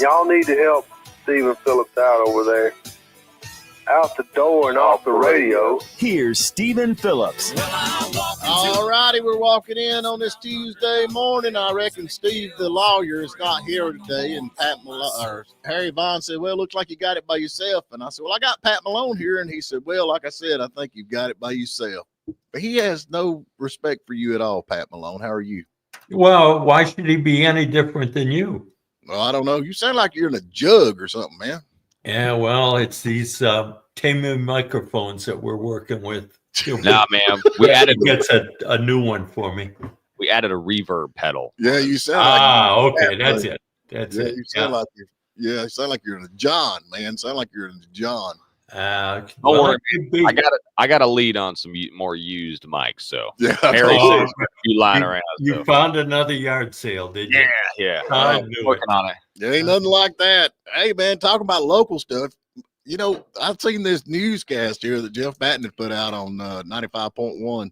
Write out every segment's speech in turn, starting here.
Y'all need to help Stephen Phillips out over there. Out the door and off the radio. Here's Stephen Phillips. All righty, we're walking in on this Tuesday morning. I reckon Steve, the lawyer, is not here today, and Harry Vaughn said, "Well, looks like you got it by yourself." And I said, "Well, I got Pat Malone here," and he said, "Well, like I said, I think you've got it by yourself." But he has no respect for you at all, Pat Malone. How are you? Well, why should he be any different than you? Well, I don't know. You sound like you're in a jug or something, man. Yeah, well, it's these Temu microphones that we're working with. Nah, man, we added gets a new one for me. We added a reverb pedal. Yeah, you sound okay, that's it. That's it. You sound like you sound like you're in a John, man. Sound like you're in a John. Don't worry, I got a lead on some more used mics. So yeah, Harry you lying around. You found another yard sale, did you? Yeah. I'm working on it. There ain't nothing like that. Hey, man, talking about local stuff. You know, I've seen this newscast here that Jeff Batten had put out on 95.1,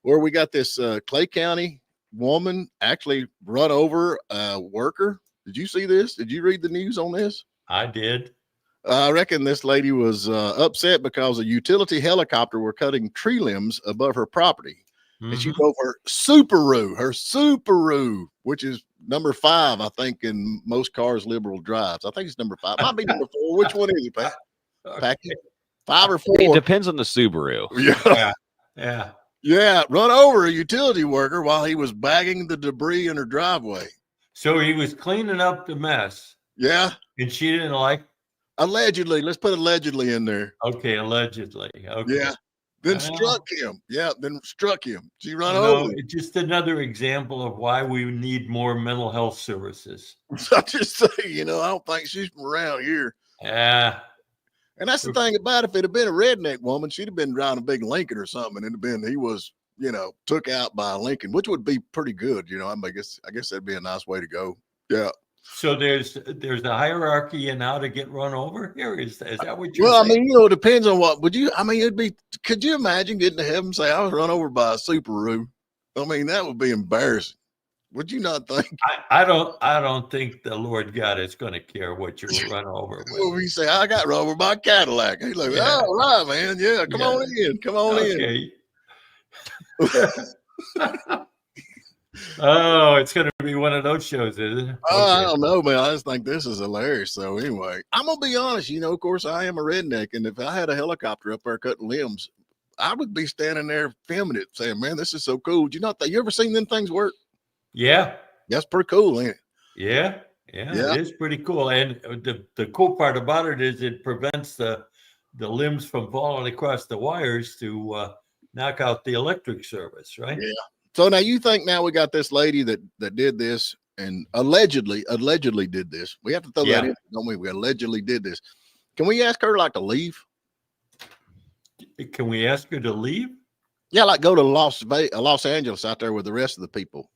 where we got this Clay County woman actually run over a worker. Did you see this? Did you read the news on this? I did. I reckon this lady was upset because a utility helicopter were cutting tree limbs above her property. And she drove her Subaru, which is number 5, I think, in most cars liberal drives. I think it's number 5. Might be number 4. Which one is it, Pat? Packy? 5 or 4? It depends on the Subaru. Yeah. Run over a utility worker while he was bagging the debris in her driveway. So he was cleaning up the mess. Yeah. And she didn't like. Allegedly. Let's put allegedly in there. Okay, allegedly. Okay. Yeah. Then struck him. Yeah, then struck him. She run over him. Just another example of why we need more mental health services. I just say, I don't think she's from around here. Yeah. And that's the thing about it. If it had been a redneck woman, she'd have been driving a big Lincoln or something, and it'd have been he was, took out by a Lincoln, which would be pretty good. I guess that'd be a nice way to go. Yeah. So there's a hierarchy in how to get run over here. Is that what you're saying? Well, I mean, it depends on what could you imagine getting to heaven and say, I was run over by a Subaru? I mean, that would be embarrassing. Would you not think? I don't think the Lord God is going to care what you run over with. Well, you say, I got run over by a Cadillac. He's like, all right, man. Yeah, come on in. Come on in. Oh, it's going to be one of those shows, is it? Okay. I don't know, man. I just think this is hilarious. So anyway, I'm going to be honest. Of course, I am a redneck. And if I had a helicopter up there cutting limbs, I would be standing there filming it saying, man, this is so cool. You ever seen them things work? Yeah. That's pretty cool, ain't it? Yeah. It is pretty cool. And the cool part about it is it prevents the limbs from falling across the wires to knock out the electric service, right? Yeah. So now you think we got this lady that did this and allegedly did this. We have to throw that in, don't we? We allegedly did this. Can we ask her to leave? Can we ask her to leave? Yeah, go to Los Angeles out there with the rest of the people.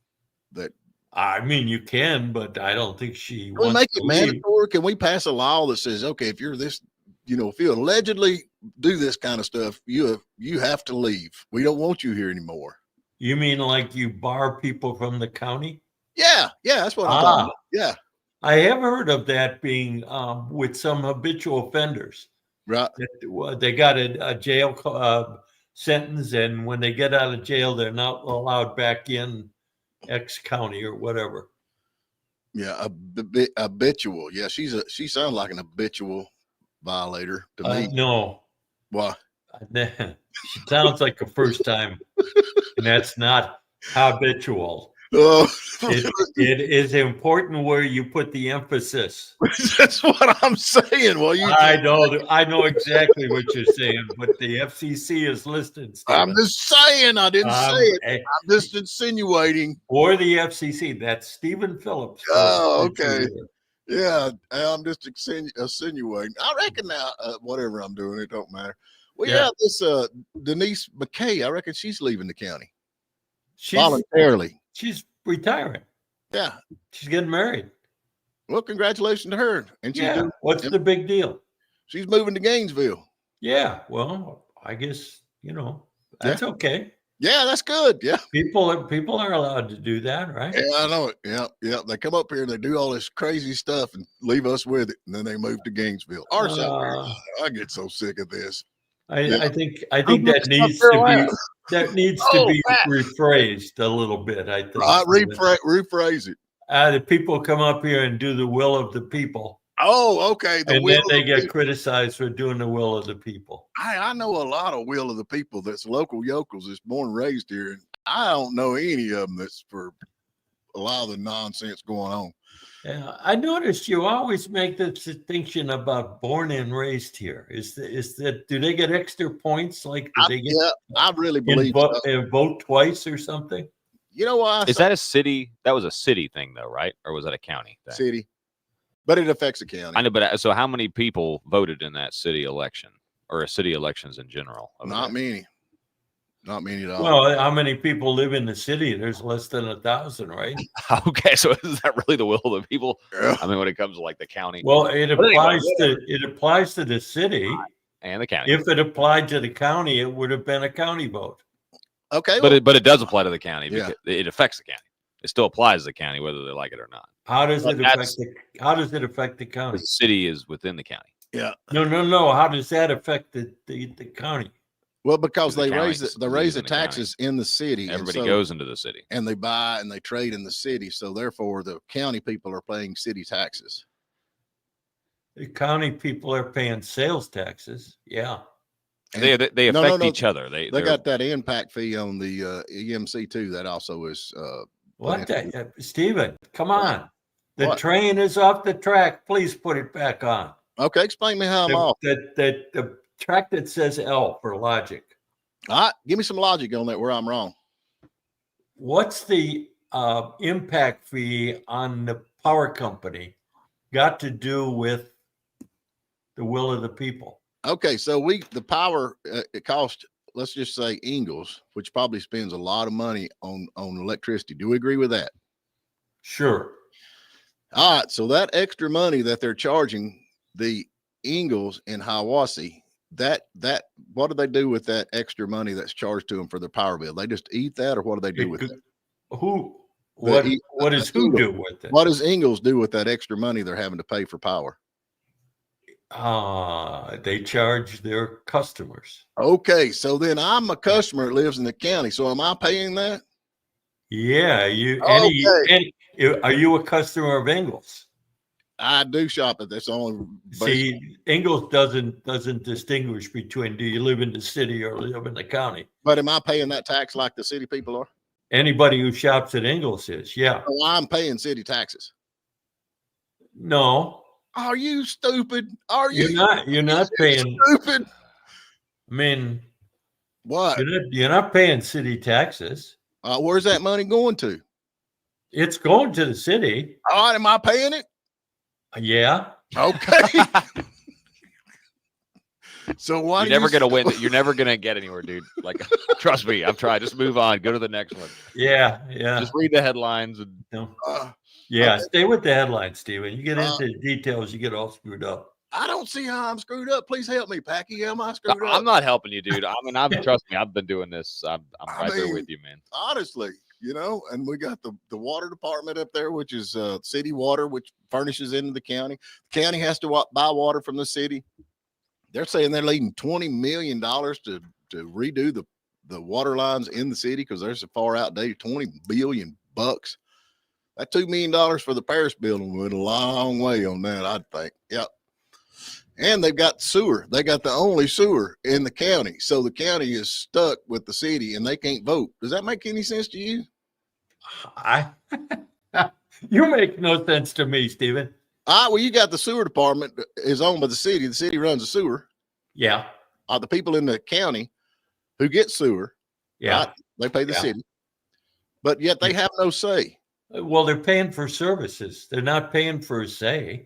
I mean, you can, but I don't think she wants to make it mandatory. Can we pass a law that says, okay, if you're this, if you allegedly do this kind of stuff, you have to leave. We don't want you here anymore. You mean like you bar people from the county? Yeah, that's what I'm talking about. Yeah. I have heard of that being with some habitual offenders. Right. They got a jail sentence, and when they get out of jail, they're not allowed back in X county or whatever. Yeah, habitual. Yeah, she sounds like an habitual violator to me. No. Why? She sounds like a first time, and that's not habitual. Oh. It is important where you put the emphasis. That's what I'm saying. Well, I know exactly what you're saying, but the FCC is listed. Stephen. I'm just saying. I didn't say it. I'm just insinuating. Or the FCC. That's Stephen Phillips. Oh, okay. Yeah, I'm just insinuating. I reckon now, whatever I'm doing, it don't matter. Well, yeah, this Denise McKay, I reckon she's leaving the county. Voluntarily. She's retiring. Yeah. She's getting married. Well, congratulations to her. And what's the big deal? She's moving to Gainesville. Yeah. Well, I guess, that's okay. Yeah, that's good. Yeah. People are allowed to do that, right? Yeah, I know it. Yeah. They come up here and they do all this crazy stuff and leave us with it, and then they move to Gainesville or South Carolina. I get so sick of this. I think that needs to be rephrased a little bit. I think rephrase it. The people come up here and do the will of the people. Oh, okay. And then they get criticized for doing the will of the people. I know a lot of will of the people that's local yokels that's born and raised here. And I don't know any of them that's for a lot of the nonsense going on. Yeah, I noticed you always make the distinction about born and raised here. Is that do they get extra points? Like do they get? Yeah, I really believe vote twice or something. You know why? Is that a city? That was a city thing, though, right? Or was that a county thing? City, but it affects the county. I know, but so how many people voted in that city election, or city elections in general? Not many. Not many at all. Well, how many people live in the city? There's less than 1,000, right? Okay, so is that really the will of the people? Yeah. I mean, when it comes to like the county. Well, it applies to the city and the county. If it applied to the county, it would have been a county vote. Okay, but it does apply to the county because it affects the county. It still applies to the county whether they like it or not. How does it affect the county? The city is within the county. Yeah. No. How does that affect the county? Well, because they raise the taxes in the city. Everybody goes into the city. And they buy and they trade in the city. So therefore the county people are paying city taxes. The county people are paying sales taxes. Yeah. And they affect each other. They got that impact fee on the EMC too. That also is Stephen, come on. The train is off the track. Please put it back on. Okay, explain me how I'm off. The track that says L for logic. All right, give me some logic on that where I'm wrong. What's the impact fee on the power company got to do with the will of the people? Okay, so the power it cost, let's just say Ingalls, which probably spends a lot of money on electricity. Do we agree with that? Sure. All right, so that extra money that they're charging the Ingalls in Hiawassee, that what do they do with that extra money that's charged to them for their power bill? They just eat that, or what do they do with it? What does who do with it? What does Ingalls do with that extra money they're having to pay for power? They charge their customers. Okay, so then I'm a customer that lives in the county. So am I paying that? Yeah, are you a customer of Ingalls? I do shop at this only. See, Ingalls doesn't distinguish between do you live in the city or live in the county. But am I paying that tax like the city people are? Anybody who shops at Ingalls is, yeah. So I'm paying city taxes. No. Are you stupid? Are you? You're not paying. Stupid. I mean, what? You're not paying city taxes. Where's that money going to? It's going to the city. All right, am I paying it? Yeah. Okay. So why you're never gonna win? You're never gonna get anywhere, dude. Like, trust me, I've tried. Just move on. Go to the next one. Yeah. Just read the headlines and. Okay. Stay with the headlines, Steven. You get into the details, you get all screwed up. I don't see how I'm screwed up. Please help me, Packy. Am I screwed up? I'm not helping you, dude. I mean, trust me. I've been doing this. I'm right there with you, man. Honestly, and we got the water department up there, which is city water, which furnishes into the county. The county has to buy water from the city. They're saying they're needing $20 million to redo the water lines in the city because they're so far outdated. $20 billion. That $2 million for the Paris building went a long way on that, I think. Yep. And they've got sewer. They got the only sewer in the county. So the county is stuck with the city and they can't vote. Does that make any sense to you? You make no sense to me, Stephen. Well, you got the sewer department is owned by the city. The city runs the sewer. Yeah. The people in the county who get sewer. Yeah. Right? They pay the city. But yet they have no say. Well, they're paying for services. They're not paying for a say.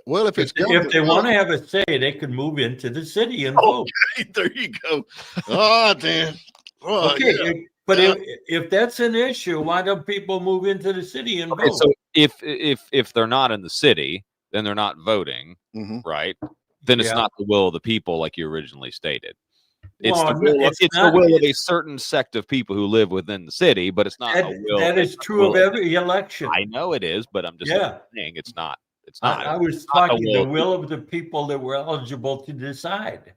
Well, if they want to have a say, they can move into the city and vote. There you go. Oh, damn. Oh, okay, yeah. But if that's an issue, why don't people move into the city and vote? So if they're not in the city, then they're not voting, right? Then it's not the will of the people, like you originally stated. It's Well, the will. it's It's the not- will of a certain sect of people who live within the city, but it's not a will. that is true of every election. I know it is, but I'm just saying it's not. It's not. I was talking the will of the people that were eligible to decide.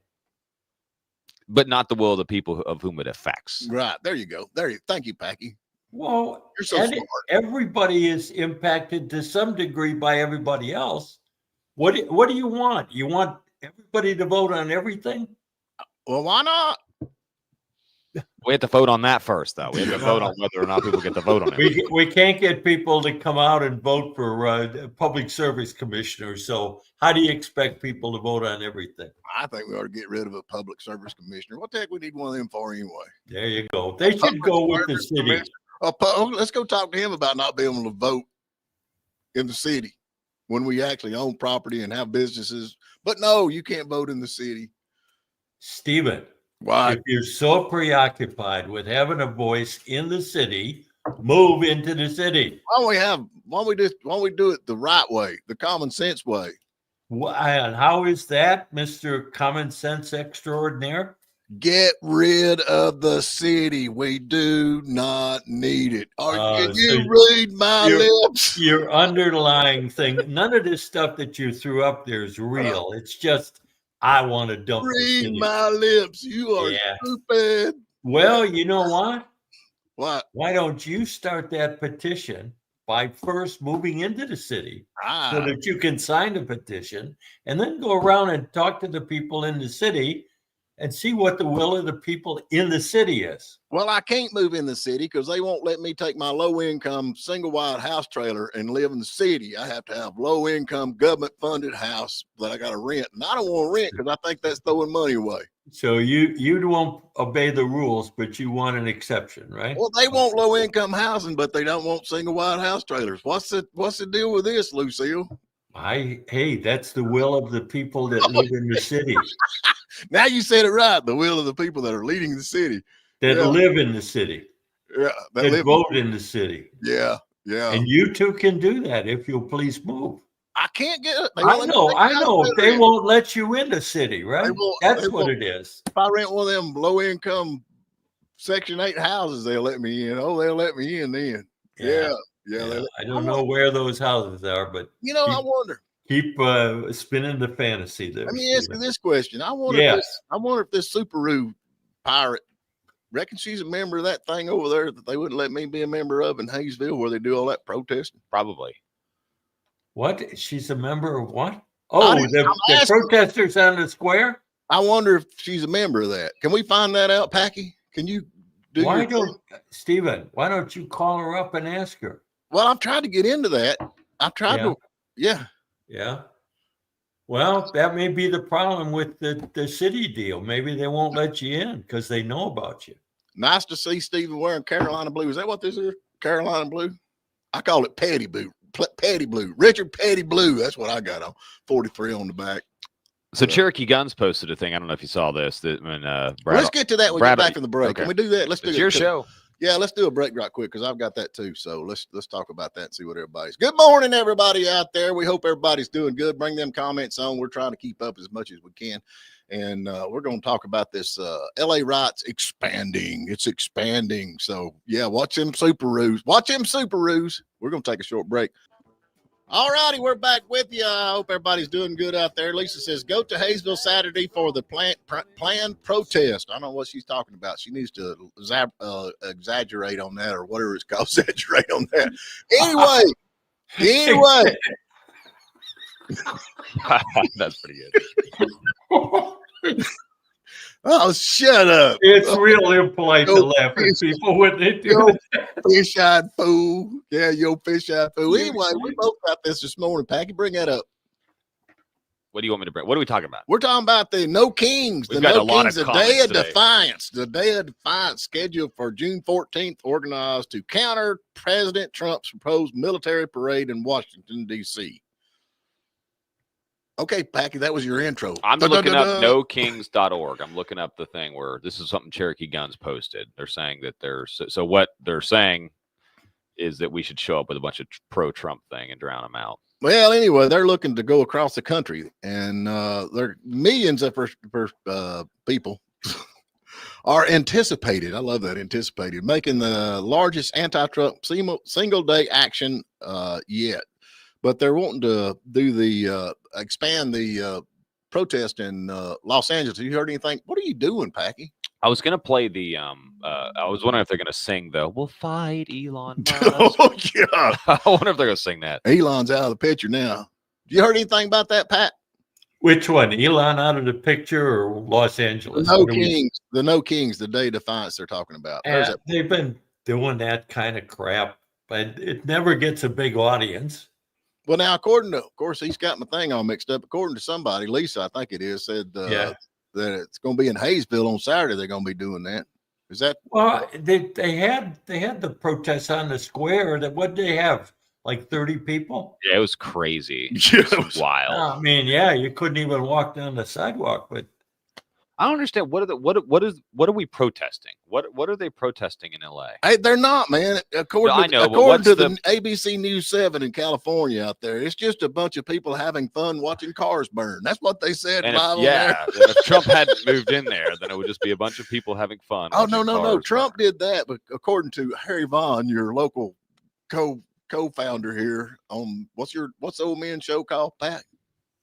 But not the will of the people of whom it affects. Right. There you go. Thank you, Packy. Well, You're so smart. Everybody is impacted to some degree by everybody else. What do you want? You want everybody to vote on everything? Well, why not? We have to vote on that first, though. We have to vote on whether or not people get to vote on it. We can't get people to come out and vote for public service commissioners. So how do you expect people to vote on everything? I think we ought to get rid of a public service commissioner. What the heck we need one of them for anyway? There you go. They should go with the city. Let's go talk to him about not being able to vote in the city when we actually own property and have businesses. But no, you can't vote in the city. Stephen, Why? if you're so preoccupied with having a voice in the city, move into the city. Why don't we do it the right way, the common sense way? And how is that, Mr. Common Sense Extraordinaire? Get rid of the city. We do not need it. Can you read my lips? Your underlying thing, none of this stuff that you threw up there is real. It's just, I want to dump the Read city. my lips. You are stupid. Well, you know what? What? Why don't you start that petition by first moving into the city so that you can sign the petition and then go around and talk to the people in the city and see what the will of the people in the city is. Well, I can't move in the city because they won't let me take my low-income single-wide house trailer and live in the city. I have to have low-income government-funded house that I got to rent, and I don't want to rent because I think that's throwing money away. So you won't obey the rules, but you want an exception, right? Well, they want low-income housing, but they don't want single-wide house trailers. What's the deal with this, Lucille? Hey, that's the will of the people that live in the city. Now you said it right. The will of the people that are leading the city. That live in the city. Yeah. That vote in the city. Yeah. And you too can do that if you'll please move. I can't get it. I know. They won't let you in the city, right? That's what it is. If I rent one of them low-income Section 8 houses, they'll let me in. Oh, they'll let me in then. Yeah. I don't know where those houses are, but I wonder. Keep spinning the fantasy there. Let me ask you this question. I wonder if this Subaru pirate reckons she's a member of that thing over there that they wouldn't let me be a member of in Hayesville where they do all that protesting. Probably. What? She's a member of what? Oh, the protesters on the square? I wonder if she's a member of that. Can we find that out, Packy? Can you do Stephen, why don't you call her up and ask her? Well, I've tried to get into that. I've tried to. Yeah. Yeah. Well, that may be the problem with the city deal. Maybe they won't let you in because they know about you. Nice to see Stephen wearing Carolina blue. Is that what this is? Carolina blue? I call it Petty Blue. Petty Blue. Richard Petty Blue. That's what I got on. 43 on the back. So Cherokee Guns posted a thing. I don't know if you saw this. That when let's get to that when we get back from the break. Okay. Can we do that? Let's do it. It's your show. Yeah, let's do a break right quick because I've got that too. So let's talk about that and see what everybody's. Good morning, everybody out there. We hope everybody's doing good. Bring them comments on. We're trying to keep up as much as we can. And we're going to talk about this LA riots expanding. It's expanding. So, yeah, watch them Subarus. Watch them Subarus. We're going to take a short break. All righty, we're back with you. I hope everybody's doing good out there. Lisa says, go to Hayesville Saturday for the planned protest. I don't know what she's talking about. She needs to exaggerate on that or whatever it's called, exaggerate on that. Anyway. That's pretty good. Oh, shut up. It's real impolite to laugh at people when they do that. Fish-eyed fool. Yeah, yo fish-eyed fool. Anyway, we both got this morning, Packy. Bring that up. What do you want me to bring? What are we talking about? We're talking about the No Kings. The No Kings, the Day of Defiance. The Day of Defiance scheduled for June 14th, organized to counter President Trump's proposed military parade in Washington, D.C. Okay, Packy, that was your intro. I'm looking up nokings.org. I'm looking up the thing where this is something Cherokee Guns posted. They're saying that so what they're saying is that we should show up with a bunch of pro-Trump thing and drown them out. Well, anyway, they're looking to go across the country, and there are millions of people are anticipated. I love that, anticipated, making the largest anti-Trump single-day action yet. But they're wanting to do the expand the protest in Los Angeles. Have you heard anything? What are you doing, Packy? I was gonna play the I was wondering if they're gonna sing the "We'll fight Elon Musk." Oh yeah, I wonder if they're gonna sing that. Elon's out of the picture now. You heard anything about that, Pat? Which one? Elon out of the picture or Los Angeles? No Kings, the No Kings, the Day of Defiance they're talking about. They've been doing that kind of crap, but it never gets a big audience. Well, now, according to, of course, he's got my thing all mixed up. According to somebody, Lisa, I think it is, said that it's going to be in Hayesville on Saturday. They're going to be doing that. Is that? Well, they had the protests on the square. That what they have, like 30 people. Yeah, it was crazy. Yeah, it was wild. I mean, yeah, you couldn't even walk down the sidewalk. But I don't understand what are we protesting? What are they protesting in LA? Hey, they're not, man. According to the ABC News 7 in California out there, it's just a bunch of people having fun watching cars burn. That's what they said. And if Trump hadn't moved in there, then it would just be a bunch of people having fun. Oh no. Trump did that, but according to Harry Vaughn, your local co-founder here on what's the old man show called, Pat?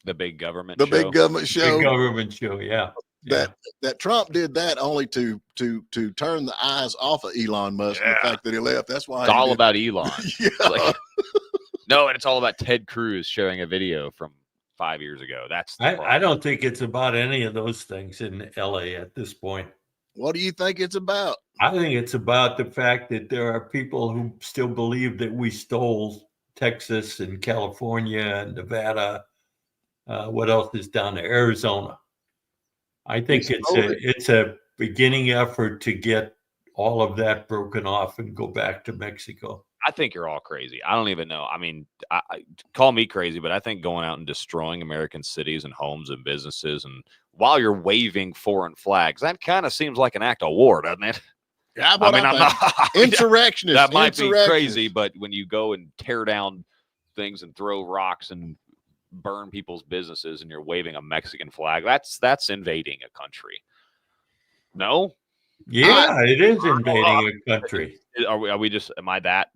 The Big Government show. Big government show, yeah. That Trump did that only to turn the eyes off of Elon Musk and the fact that he left. That's why it's all about Elon. No, and it's all about Ted Cruz showing a video from 5 years ago. I don't think it's about any of those things in LA at this point. What do you think it's about? I think it's about the fact that there are people who still believe that we stole Texas and California and Nevada. What else is down there? Arizona. I think it's a beginning effort to get all of that broken off and go back to Mexico. I think you're all crazy. I don't even know. I mean, I call me crazy, but I think going out and destroying American cities and homes and businesses, and while you're waving foreign flags, that kind of seems like an act of war, doesn't it? Yeah, I'm not insurrectionist. That might be crazy, but when you go and tear down things and throw rocks and burn people's businesses and you're waving a Mexican flag, that's invading a country. No? Yeah, it is invading a country. Are we just, am I that?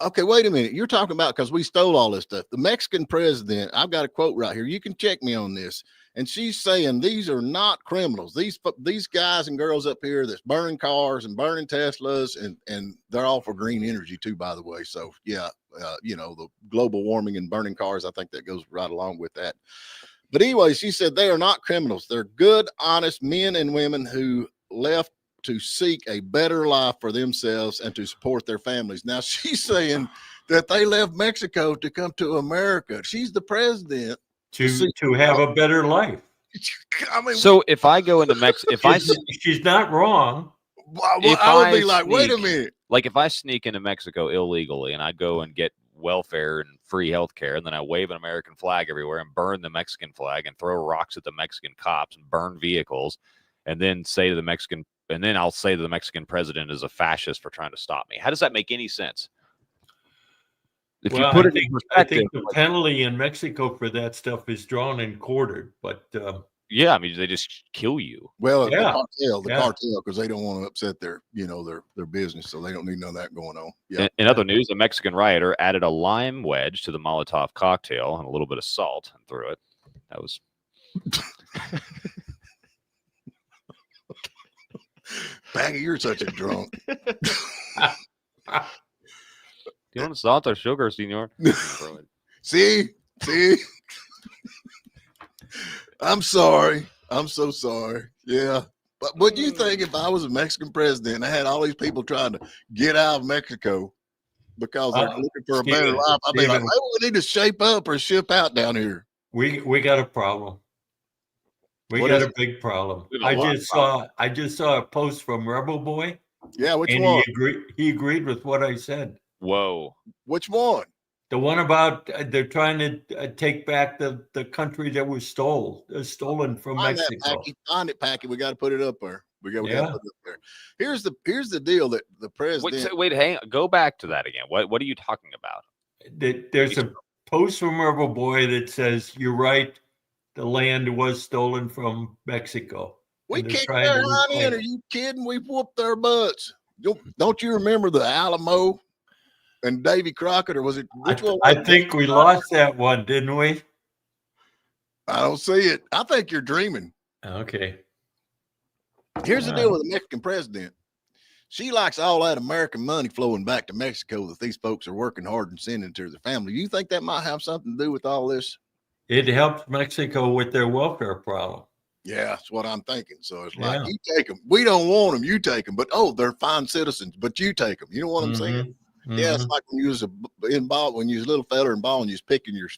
Okay, wait a minute. You're talking about, because we stole all this stuff. The Mexican president, I've got a quote right here. You can check me on this. And she's saying these are not criminals. These guys and girls up here that's burning cars and burning Teslas, and they're all for green energy too, by the way. So yeah, the global warming and burning cars, I think that goes right along with that. But anyway, she said they are not criminals. They're good, honest men and women who left to seek a better life for themselves and to support their families. Now she's saying that they left Mexico to come to America. She's the president to have a better life. I mean, so if I go into Mexico, she's not wrong. I would be like, wait a minute. Like if I sneak into Mexico illegally and I go and get welfare and free health care, and then I wave an American flag everywhere and burn the Mexican flag and throw rocks at the Mexican cops and burn vehicles, and then say to the Mexican, and then I'll say to the Mexican president is a fascist for trying to stop me. How does that make any sense? If you put I think the penalty in Mexico for that stuff is drawn and quartered, but yeah, I mean they just kill you. Well, yeah. the cartel, because they don't want to upset their business, so they don't need none of that going on. Yeah. In other news, a Mexican rioter added a lime wedge to the Molotov cocktail and a little bit of salt and threw it. That was. Baggy, you're such a drunk. Do you want salt or sugar, senor? See? I'm sorry. I'm so sorry. Yeah. But what do you think if I was a Mexican president and I had all these people trying to get out of Mexico because they're looking for a better life? I'd be like, oh, we need to shape up or ship out down here. We got a problem. We got a big problem. I just saw a post from Rebel Boy. Yeah, which one? He agreed with what I said. Whoa. Which one? The one about they're trying to take back the country that was stolen from Mexico. Find it, Packy. We got to put it up there. We got to put it up there. Here's the deal that the president. Wait, hang on. Go back to that again. What are you talking about? There's a post from Rebel Boy that says, "You're right. The land was stolen from Mexico." We and they're kicked trying their to hind reclaim end. Are it. you kidding? We whooped their butts. Don't you remember the Alamo and Davy Crockett, or was it which one? I think we lost that one, didn't we? I don't see it. I think you're dreaming. Okay. Here's the deal with the Mexican president. She likes all that American money flowing back to Mexico that these folks are working hard and sending to their family. You think that might have something to do with all this? It helps Mexico with their welfare problem. Yeah, that's what I'm thinking. So it's like, you take them. We don't want them. You take them. But, they're fine citizens, but you take them. You know what I'm saying? Yeah, it's like when you was in ball, when you was a little fella in ball and you was picking your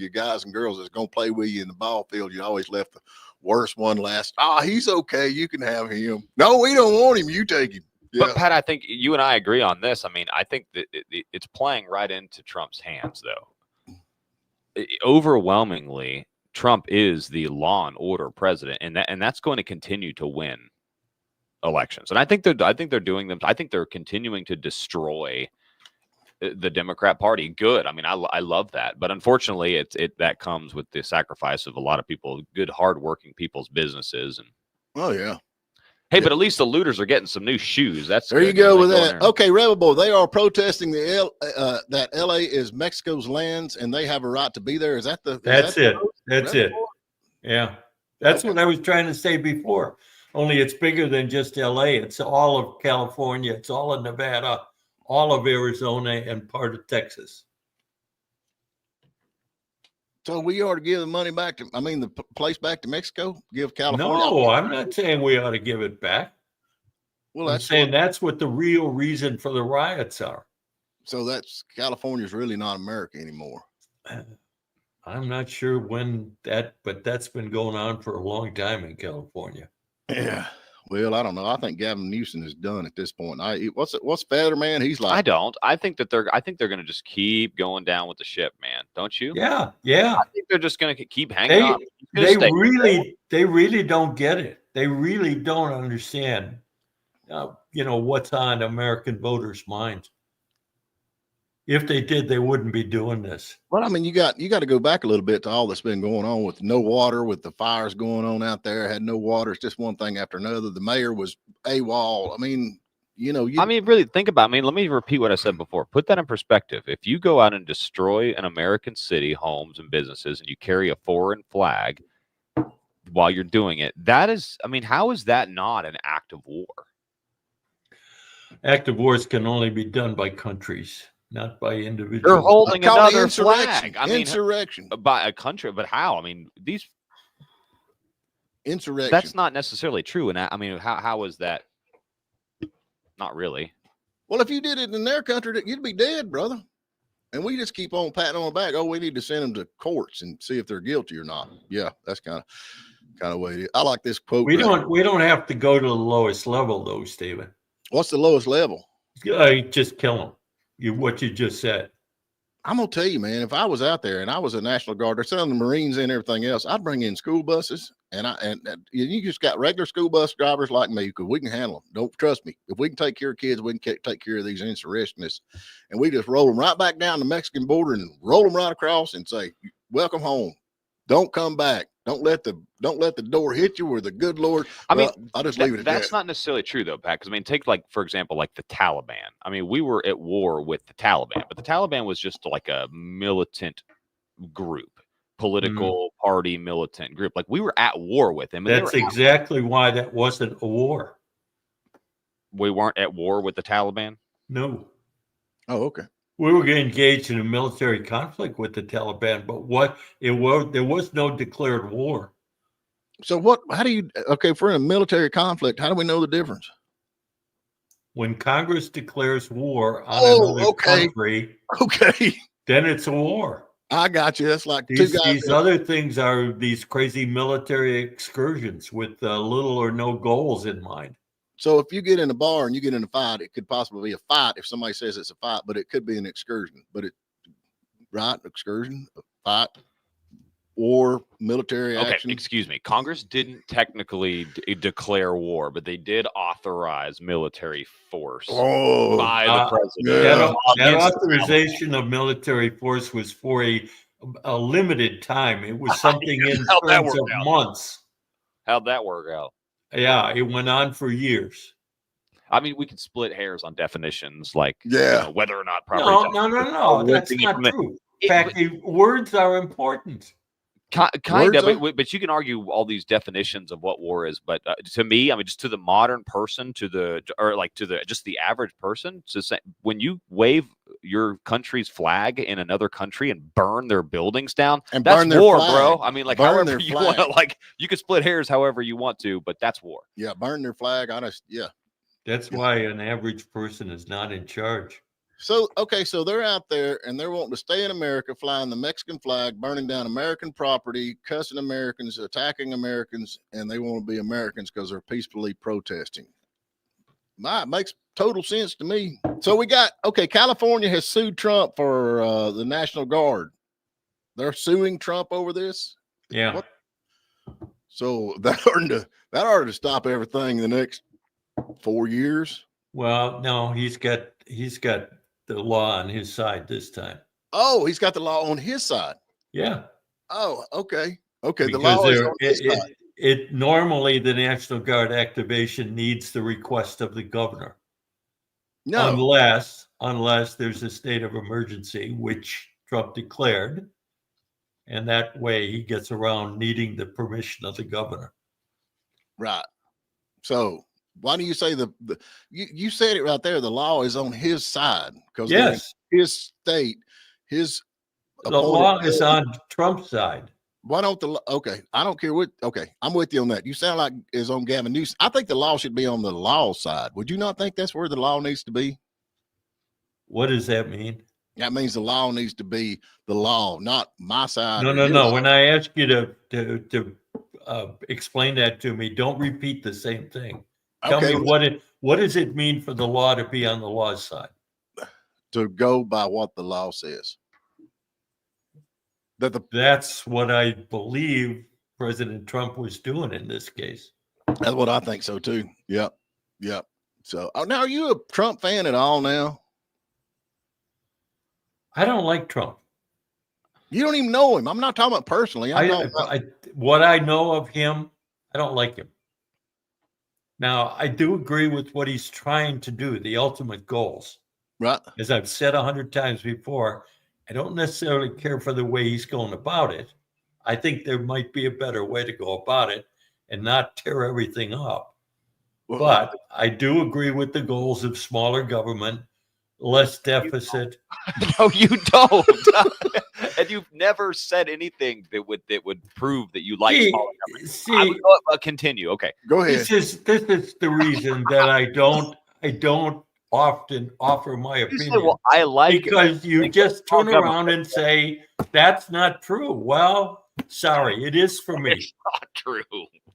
guys and girls that's going to play with you in the ball field. You always left the worst one last. He's okay. You can have him. No, we don't want him. You take him. Yeah. But Pat, I think you and I agree on this. I mean, I think that it's playing right into Trump's hands, though. Overwhelmingly, Trump is the law and order president, and that's going to continue to win elections. And I think they're doing them. I think they're continuing to destroy the Democrat Party. Good. I mean, I love that, but unfortunately, that comes with the sacrifice of a lot of people, good, hardworking people's businesses. And hey, but at least the looters are getting some new shoes. That's there. Good. You go with that. Okay, Rebel Boy, they are protesting that LA is Mexico's lands, and they have a right to be there. Is that the? That's it. That's it. Boy? Yeah, that's what I was trying to say before. Only it's bigger than just LA. It's all of California. It's all of Nevada, all of Arizona, and part of Texas. So we ought to give the money back to, the place back to Mexico? Give California? No, I'm not saying we ought to give it back. Well, I'm saying that's what the real reason for the riots are. So that's California's really not America anymore. I'm not sure but that's been going on for a long time in California. Yeah. Well, I don't know. I think Gavin Newsom is done at this point. What's Fetterman? He's like, I don't. I think they're going to just keep going down with the ship, man. Don't you? Yeah. I think they're just going to keep hanging on. They really don't get it. They really don't understand. What's on American voters' minds. If they did, they wouldn't be doing this. Well, you got to go back a little bit to all that's been going on with no water, with the fires going on out there. Had no water. It's just one thing after another. The mayor was AWOL. Really think about. Let me repeat what I said before. Put that in perspective. If you go out and destroy an American city, homes, and businesses, and you carry a foreign flag while you're doing it, that is, how is that not an act of war? Active wars can only be done by countries, not by individuals. They're holding another flag. Insurrection by a country, but how? These insurrection. That's not necessarily true. And how is that? Not really. Well, if you did it in their country, you'd be dead, brother. And we just keep on patting on the back. Oh, we need to send them to courts and see if they're guilty or not. Yeah, that's kind of way it is. I like this quote. We don't have to go to the lowest level, though, Stephen. What's the lowest level? Just kill them. What you just said. I'm gonna tell you, man. If I was out there and I was a National Guard, they're selling the Marines and everything else, I'd bring in school buses, and you just got regular school bus drivers like me because we can handle them. Don't trust me. If we can take care of kids, we can take care of these insurrectionists, and we just roll them right back down the Mexican border and roll them right across and say, "Welcome home. Don't come back. Don't let the door hit you, or the good Lord." I'll just leave it at that. That's not necessarily true, though, Pat. Because take, for example, the Taliban. We were at war with the Taliban, but the Taliban was just like a militant group, political party militant group. We were at war with them. That's exactly why that wasn't a war. We weren't at war with the Taliban? No. Oh, okay. We were engaged in a military conflict with the Taliban, but there was no declared war. So if we're in a military conflict, how do we know the difference? When Congress declares war on another country, then it's a war. I got you. That's like these other things are these crazy military excursions with little or no goals in mind. So if you get in a bar and you get in a fight, it could possibly be a fight if somebody says it's a fight, but it could be an excursion. Excursion, a fight, war, military action. Okay, excuse me. Congress didn't technically declare war, but they did authorize military force by the president. That authorization of military force was for a limited time. It was something in terms of months. How'd that work out? Yeah, it went on for years. I mean, we could split hairs on definitions, like whether or not property. No. That's not true. In fact, words are important. Kind of, but you can argue all these definitions of what war is. But to me, I mean, just to the modern person, just the average person, to say when you wave your country's flag in another country and burn their buildings down, and that's burn their war, flag. bro. I mean, like burn however you want, like you could split hairs however you want to, but that's war. Yeah, burn their flag. That's why an average person is not in charge. So, okay, so they're out there and they're wanting to stay in America, flying the Mexican flag, burning down American property, cussing Americans, attacking Americans, and they want to be Americans because they're peacefully protesting. It makes total sense to me. So we got, California has sued Trump for the National Guard. They're suing Trump over this? Yeah. So that ought to stop everything in the next 4 years. Well, no, he's got the law on his side this time. Oh, he's got the law on his side. Yeah. Oh, okay. Okay, Because the law is on his side. It normally the National Guard activation needs the request of the governor. No. Unless there's a state of emergency, which Trump declared. And that way he gets around needing the permission of the governor. Right. So why do you say you said it right there? The law is on his side because his state, the law is on Trump's side. Why don't I don't care what. Okay, I'm with you on that. You sound like it's on Gavin Newsom. I think the law should be on the law side. Would you not think that's where the law needs to be? What does that mean? That means the law needs to be the law, not my side. No. When I ask you to explain that to me, don't repeat the same thing. Tell me what does it mean for the law to be on the law side? To go by what the law says. That's what I believe President Trump was doing in this case. That's what I think so too. Yep. So now, are you a Trump fan at all now? I don't like Trump. You don't even know him. I'm not talking about personally. What I know of him, I don't like him. Now, I do agree with what he's trying to do, the ultimate goals. Right. As I've said 100 times before, I don't necessarily care for the way he's going about it. I think there might be a better way to go about it and not tear everything up. But I do agree with the goals of smaller government, less deficit. No, you don't. And you've never said anything that would prove that you like smaller government. Continue. Okay, go ahead. This is the reason that I don't often offer my opinion. Well, I like because you just turn around and say that's not true. Well, sorry, it is for me. It's not true.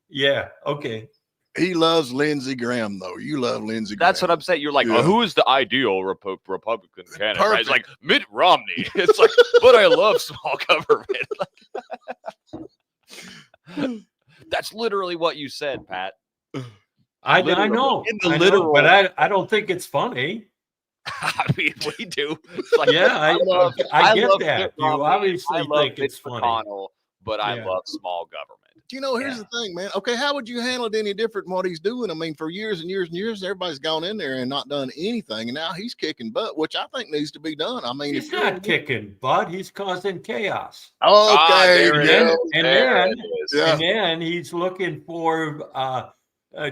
Yeah. Okay. He loves Lindsey Graham, though. You love Lindsey Graham. That's what I'm saying. You're like, who is the ideal Republican candidate? Right? It's like Mitt Romney. It's like, but I love small government. That's literally what you said, Pat. I know. In the literal, but I don't think it's funny. I mean, we do. It's like, I get that. You obviously think it's funny. But I love small government. You know, here's the thing, man. Okay, how would you handle it any different than what he's doing? I mean, for years and years and years, everybody's gone in there and not done anything, and now he's kicking butt, which I think needs to be done. I mean, he's not kicking butt; he's causing chaos. Okay, and then he's looking for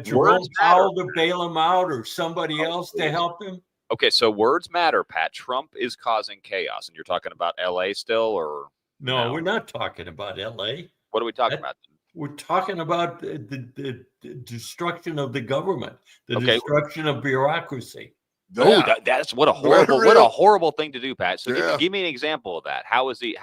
Jerome Powell to bail him out, or somebody else to help him. Okay, so words matter, Pat. Trump is causing chaos, and you're talking about L.A. still, or no? We're not talking about L.A. What are we talking about? We're talking about the destruction of the government, the destruction of bureaucracy. That's what a horrible thing to do, Pat. So give me an example of that. How is he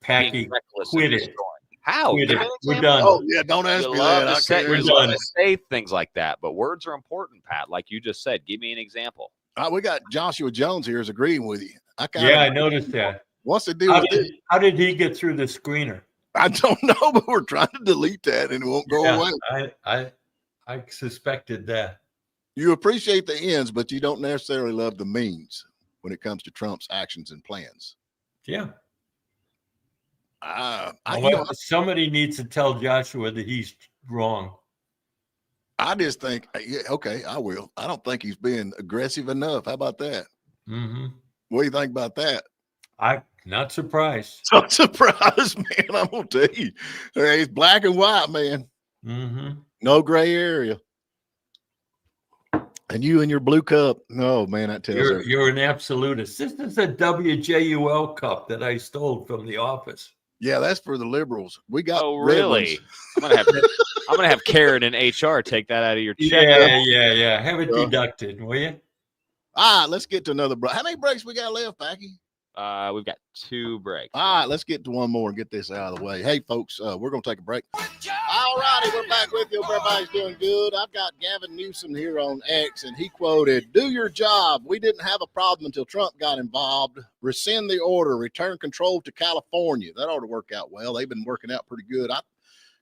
Packy, quit it. How? Quit it. We're done. Oh yeah, don't ask me that. We're done to say things like that, but words are important, Pat. Like you just said, give me an example. We got Joshua Jones here is agreeing with you. I noticed that. What's the deal with it? How did he get through the screener? I don't know, but we're trying to delete that and it won't go away. I suspected that. You appreciate the ends, but you don't necessarily love the means when it comes to Trump's actions and plans. Yeah. Somebody Somebody needs to tell Joshua that he's wrong. I just think, yeah, okay, I will. I don't think he's being aggressive enough. How about that? Mm-hmm. What do you think about that? I'm not surprised. So surprised, man. I'm gonna tell you, it's black and white, man. Mm-hmm. No gray area. And you and your blue cup. No, man, that tells You're an absolutist. This is a WJUL cup that I stole from the office. Yeah, that's for the liberals. We got Oh, red really? ones. I'm gonna have Karen in HR take that out of your check. Yeah. Have it deducted, will you? All right, let's get to another break. How many breaks we got left, Packy? We've got 2 breaks. All right, let's get to one more and get this out of the way. Hey, folks, we're going to take a break. All righty, we're back with you. Everybody's doing good. I've got Gavin Newsom here on X, and he quoted, "Do your job. We didn't have a problem until Trump got involved. Rescind the order. Return control to California." That ought to work out well. They've been working out pretty good.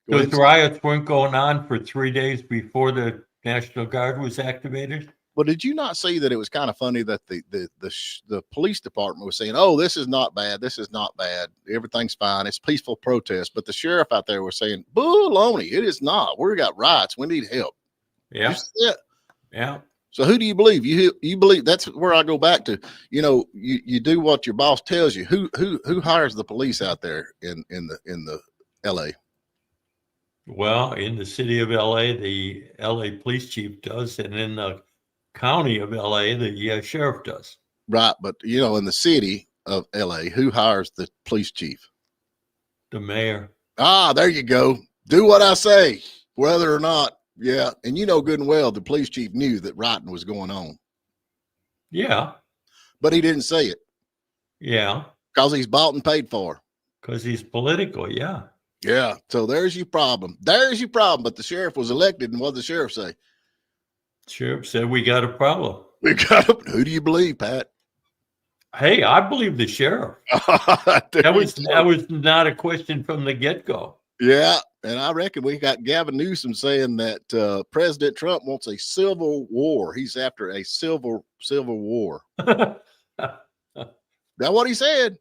Those riots weren't going on for 3 days before the National Guard was activated? Well, did you not see that it was kind of funny that the police department was saying, "Oh, this is not bad. This is not bad. Everything's fine. It's peaceful protest." But the sheriff out there was saying, "Baloney, it is not. We got riots. We need help." Yeah. Yeah. So who do you believe? You believe? That's where I go back to. You know, you do what your boss tells you. Who hires the police out there in the LA? Well, in the city of LA, the LA police chief does, and in the county of LA, the sheriff does. Right, but you know, in the city of LA, who hires the police chief? The mayor. Ah, there you go. Do what I say, whether or not. Yeah, and you know good and well the police chief knew that rioting was going on. Yeah. But he didn't say it. Yeah. Because he's bought and paid for. Because he's political, yeah. Yeah, so there's your problem. There's your problem. But the sheriff was elected, and what did the sheriff say? Sheriff said, "We got a problem." We got a, who do you believe, Pat? Hey, I believe the sheriff. That was not a question from the get-go. Yeah, and I reckon we got Gavin Newsom saying that President Trump wants a civil war. He's after a civil war. That's what he said.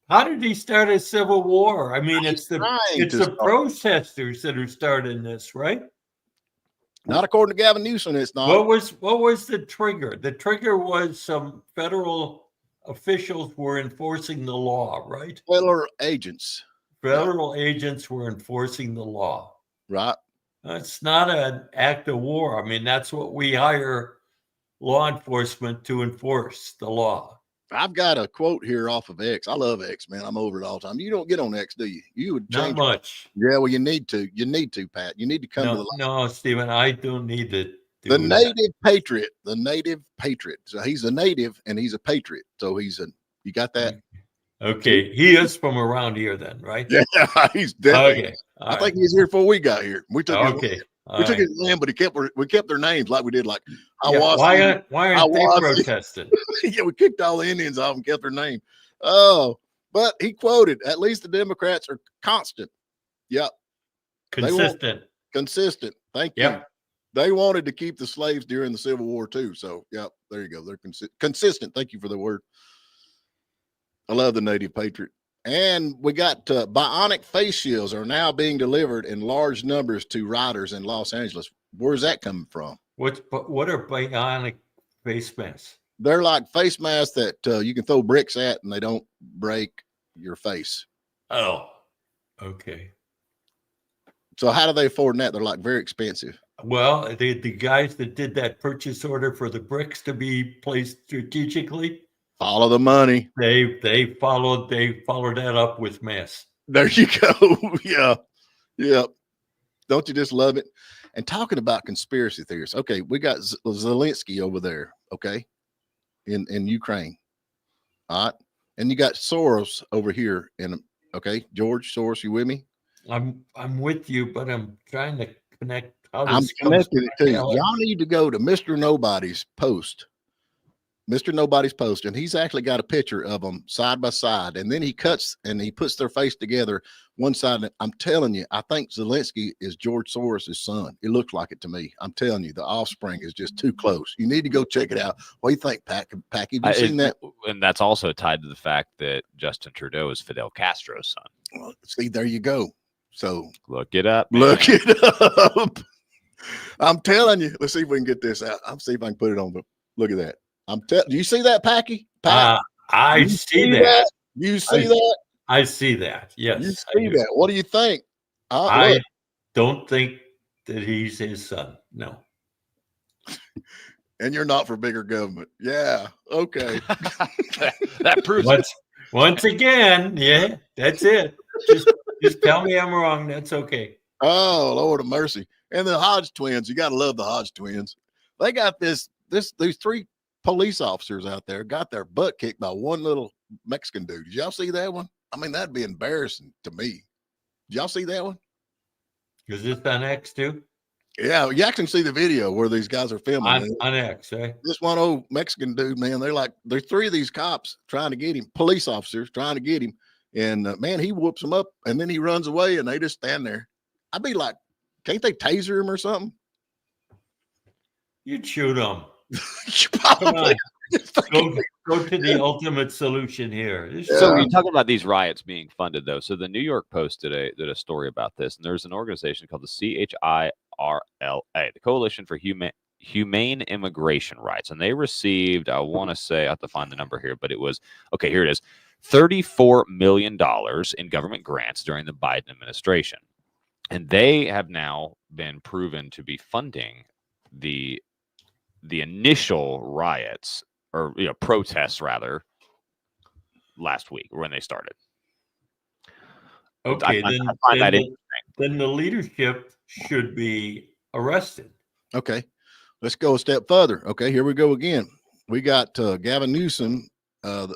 How did he start a civil war? I mean, it's the protesters that are starting this, right? Not according to Gavin Newsom, it's not. What was the trigger? The trigger was some federal officials were enforcing the law, right? Federal agents. Federal agents were enforcing the law. Right. It's not an act of war. I mean, that's what we hire law enforcement to enforce the law. I've got a quote here off of X. I love X, man. I'm over it all the time. You don't get on X, do you? You would change. Not much. Yeah, well, you need to. You need to, Pat. You need to come to the line. No, Stephen, I don't need to. The native patriot. The native patriot. So he's a native and he's a patriot. So you got that? Okay. He is from around here then, right? Yeah, he's definitely. Okay. I think he was here before we got here. We took We took his land, but we kept their names like we did. Like why aren't they protesting? Yeah, we kicked all the Indians off and kept their name. Oh, but he quoted, "At least the Democrats are constant." Yep. Consistent. Consistent. Thank you. Yep. They wanted to keep the slaves during the Civil War too. So, yep, there you go. They're consistent. Thank you for the word. I love the native patriot. And we got bionic face shields are now being delivered in large numbers to riders in Los Angeles. Where's that coming from? What are bionic face masks? They're like face masks that you can throw bricks at and they don't break your face. Oh, okay. So how do they afford that? They're like very expensive. Well, the guys that did that purchase order for the bricks to be placed strategically. Follow the money. They followed that up with masks. There you go. Yeah. Yep. Don't you just love it? And talking about conspiracy theories. Okay, we got Zelensky over there, okay, in Ukraine. All right. And you got Soros over here okay, George Soros, you with me? I'm with you, but I'm trying to connect. I'm connected to you. Y'all need to go to Mr. Nobody's post. Mr. Nobody's post, and he's actually got a picture of them side by side, and then he cuts and he puts their face together one side. I'm telling you, I think Zelensky is George Soros' son. It looks like it to me. I'm telling you, the offspring is just too close. You need to go check it out. What do you think, Packy? Have you seen that? And that's also tied to the fact that Justin Trudeau is Fidel Castro's son. Well, see, there you go. So Look it up. Man. Look it up. I'm telling you. Let's see if we can get this out. I'll see if I can put it on. But look at that. Do you see that, Packy? I see that. You see that? I see that. Yes. You see that. What do you think? I don't think that he's his son. No. And you're not for bigger government. Yeah. Okay. that proves once again. Yeah, that's it. Just tell me I'm wrong. That's okay. Oh, Lord of mercy. And the Hodge twins, you got to love the Hodge twins. They got these 3 police officers out there got their butt kicked by one little Mexican dude. Did y'all see that one? I mean, that'd be embarrassing to me. Did y'all see that one? Is this on X too? Yeah, you actually see the video where these guys are filming. On X, eh? This one old Mexican dude, man, there's 3 of these cops trying to get him, police officers trying to get him. And man, he whoops them up and then he runs away and they just stand there. I'd be like, can't they taser him or something? You'd shoot him. Come on. Go to the ultimate solution here. So you're talking about these riots being funded, though. So the New York Post did a story about this, and there's an organization called the CHIRLA, the Coalition for Humane Immigration Rights, and they received, I want to say, I have to find the number here, but it was, okay, here it is, $34 million in government grants during the Biden administration. And they have now been proven to be funding the initial riots, or protests rather, last week when they started. Okay, then the leadership should be arrested. Okay, let's go a step further. Okay, here we go again. We got Gavin Newsom, the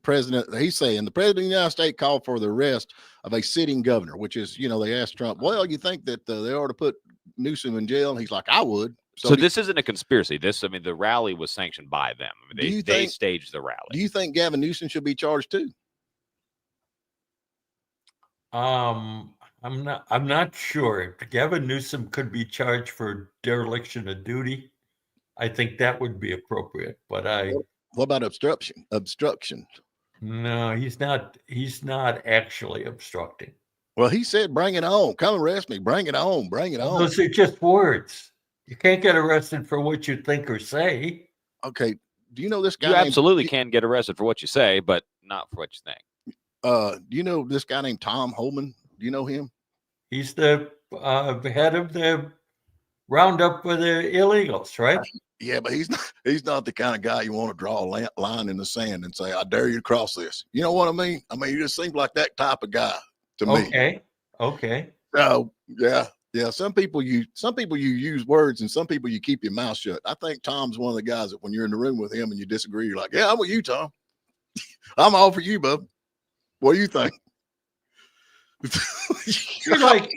president. He's saying the president of the United States called for the arrest of a sitting governor, which is, they asked Trump, well, you think that they ought to put Newsom in jail? And he's like, I would. So this isn't a conspiracy. The rally was sanctioned by them. They staged the rally. Do you think Gavin Newsom should be charged too? I'm not sure. Gavin Newsom could be charged for dereliction of duty. I think that would be appropriate. But what about obstruction? No, he's not actually obstructing. Well, he said, bring it on. Come arrest me. Bring it on. Bring it on. Those are just words. You can't get arrested for what you think or say. Okay. Do you know this guy? You absolutely can get arrested for what you say, but not for what you think. Do you know this guy named Tom Holman? Do you know him? He's the head of the roundup for the illegals, right? Yeah, but he's not the kind of guy you want to draw a line in the sand and say, I dare you to cross this. You know what I mean? I mean, he just seems like that type of guy to me. Okay. So yeah. Some people you use words, and some people you keep your mouth shut. I think Tom's one of the guys that when you're in the room with him and you disagree, you're like, yeah, I'm with you, Tom. I'm all for you, bub. What do you think? You're like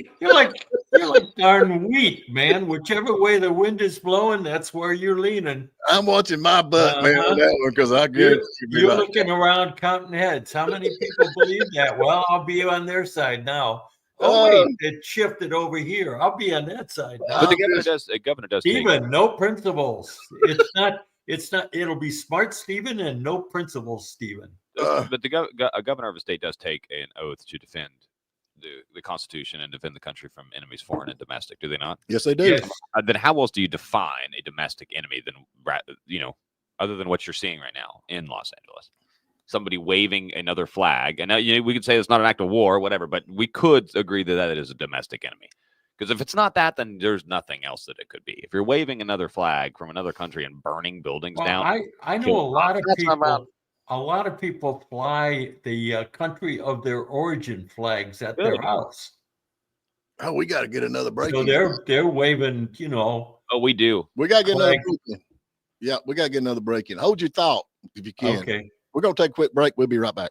darn wheat, man. Whichever way the wind is blowing, that's where you're leaning. I'm watching my butt, man, on that one, because I get you're looking around counting heads. How many people believe that? Well, I'll be on their side now. Oh wait, it shifted over here. I'll be on that side now. But the governor does. Stephen, no principles. It's not. It'll be smart, Stephen, and no principles, Stephen. But a governor of a state does take an oath to defend the Constitution and defend the country from enemies, foreign and domestic. Do they not? Yes, they do. Yes. Then how else do you define a domestic enemy than other than what you're seeing right now in Los Angeles? Somebody waving another flag, and we could say it's not an act of war or whatever, but we could agree that is a domestic enemy. Because if it's not that, then there's nothing else that it could be. If you're waving another flag from another country and burning buildings down, I know a lot of people fly the country of their origin flags at their house. Oh, we got to get another break. So they're waving, Oh, we do. We got to get another break in. Yeah, we got to get another break in. Hold your thought if you can. Okay. We're going to take a quick break. We'll be right back.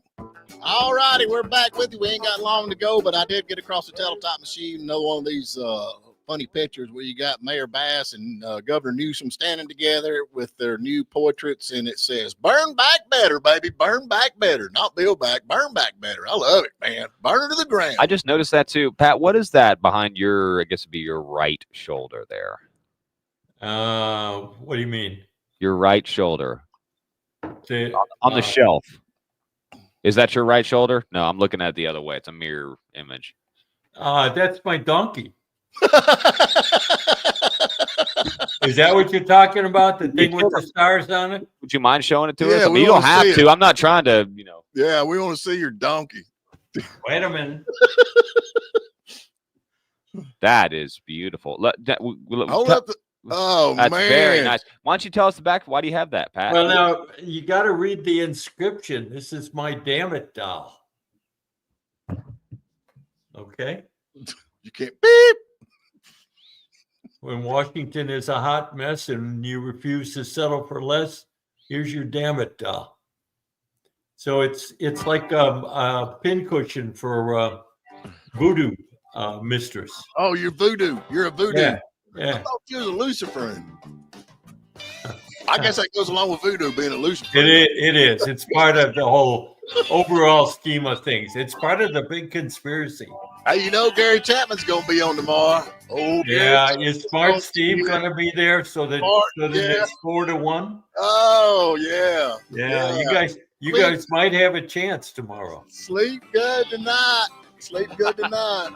All righty, we're back with you. We ain't got long to go, but I did get across the teletype machine. Another one of these funny pictures where you got Mayor Bass and Governor Newsom standing together with their new portraits, and it says, burn back better, baby. Burn back better. Not build back, burn back better. I love it, man. Burn it to the ground. I just noticed that too. Pat, what is that behind your, I guess it'd be your right shoulder there? What do you mean? Your right shoulder. On the shelf. Is that your right shoulder? No, I'm looking at it the other way. It's a mirror image. That's my donkey. Is that what you're talking about? The thing with the stars on it? Would you mind showing it to Yeah, us? I we mean, you don't wanna have see to. it. I'm not trying to, Yeah, we want to see your donkey. Wait a minute. That is beautiful. Hold up. Oh, That's man. very nice. Why don't you tell us the back? Why do you have that, Pat? Well, now you got to read the inscription. This is my damn it doll. Okay. You can't beep. When Washington is a hot mess and you refuse to settle for less, here's your damn it doll. So it's like a pincushion for voodoo mistress. Oh, you're voodoo. You're a voodoo. Yeah. I Yeah. thought you was a Luciferin. I guess that goes along with voodoo being a Luciferin. It is. It's part of the whole overall scheme of things. It's part of the big conspiracy. Hey, Gary Chapman's gonna be on tomorrow. Oh, Yeah, Gary is Smart Steve going to be there so that it's 4-1? Oh, yeah. Yeah, you guys might have a chance tomorrow. Sleep good tonight. Sleep good tonight.